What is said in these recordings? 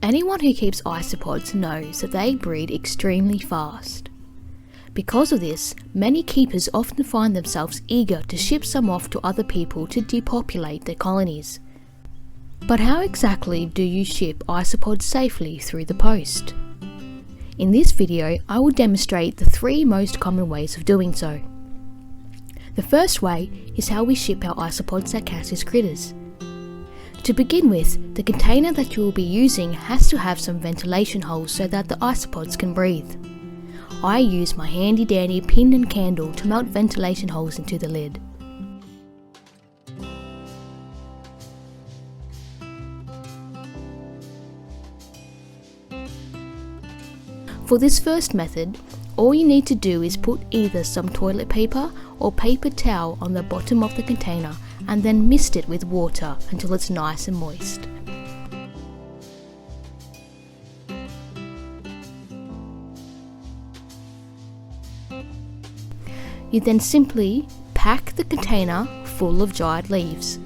Anyone who keeps isopods knows that they breed extremely fast. Because of this, many keepers often find themselves eager to ship some off to other people to depopulate their colonies. But how exactly do you ship isopods safely through the post? In this video, I will demonstrate the 3 most common ways of doing so. The first way is how we ship our isopods at Cassie's Critters. To begin with, the container that you will be using has to have some ventilation holes so that the isopods can breathe. I use my handy dandy pin and candle to melt ventilation holes into the lid. For this first method, all you need to do is put either some toilet paper or paper towel on the bottom of the container and then mist it with water until it's nice and moist. You then simply pack the container full of dried leaves.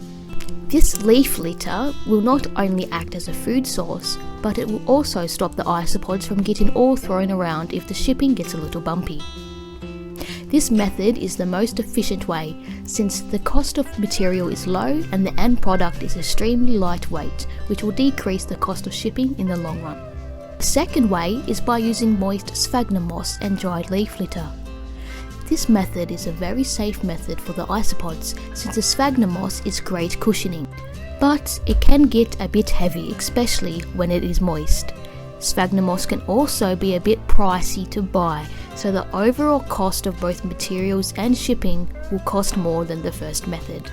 This leaf litter will not only act as a food source, but it will also stop the isopods from getting all thrown around if the shipping gets a little bumpy. This method is the most efficient way since the cost of material is low and the end product is extremely lightweight, which will decrease the cost of shipping in the long run. The second way is by using moist sphagnum moss and dried leaf litter. This method is a very safe method for the isopods since the sphagnum moss is great cushioning, but it can get a bit heavy, especially when it is moist. Sphagnum moss can also be a bit pricey to buy, so the overall cost of both materials and shipping will cost more than the first method.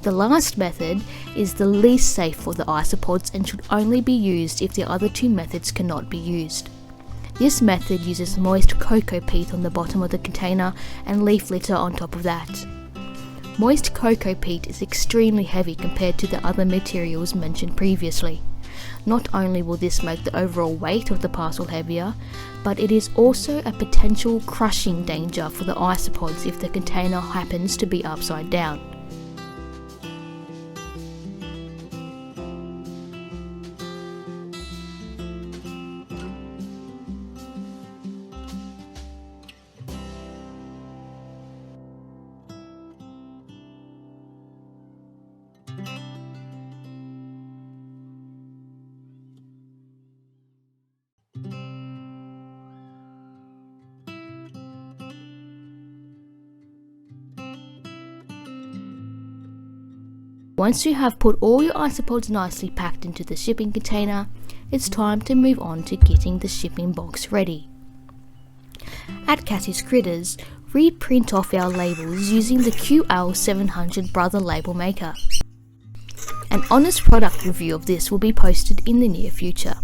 The last method is the least safe for the isopods and should only be used if the other 2 methods cannot be used. This method uses moist coco peat on the bottom of the container and leaf litter on top of that. Moist coco peat is extremely heavy compared to the other materials mentioned previously. Not only will this make the overall weight of the parcel heavier, but it is also a potential crushing danger for the isopods if the container happens to be upside down. Once you have put all your isopods nicely packed into the shipping container, it's time to move on to getting the shipping box ready. At Cassie's Critters, we print off our labels using the QL700 Brother label maker. An honest product review of this will be posted in the near future.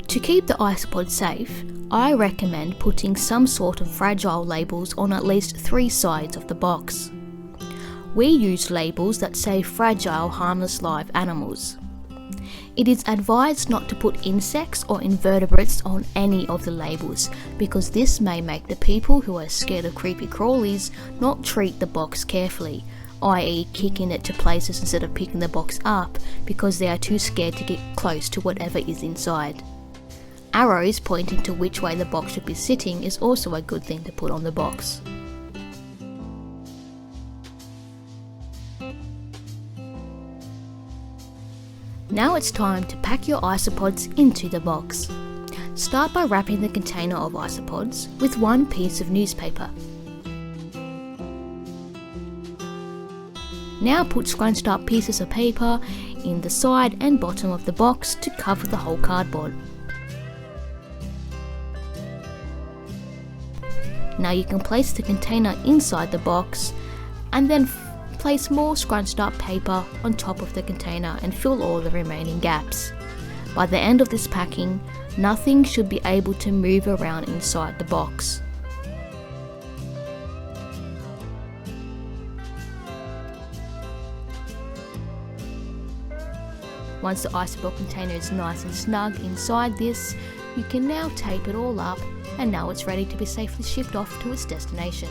To keep the isopods safe, I recommend putting some sort of fragile labels on at least 3 sides of the box. We use labels that say fragile, harmless live animals. It is advised not to put insects or invertebrates on any of the labels because this may make the people who are scared of creepy crawlies not treat the box carefully, i.e. kicking it to places instead of picking the box up because they are too scared to get close to whatever is inside. Arrows pointing to which way the box should be sitting is also a good thing to put on the box. Now it's time to pack your isopods into the box. Start by wrapping the container of isopods with 1 piece of newspaper. Now put scrunched up pieces of paper in the side and bottom of the box to cover the whole cardboard. Now you can place the container inside the box and then place more scrunched up paper on top of the container and fill all the remaining gaps. By the end of this packing, nothing should be able to move around inside the box. Once the Isopod container is nice and snug inside this, you can now tape it all up, and now it's ready to be safely shipped off to its destination.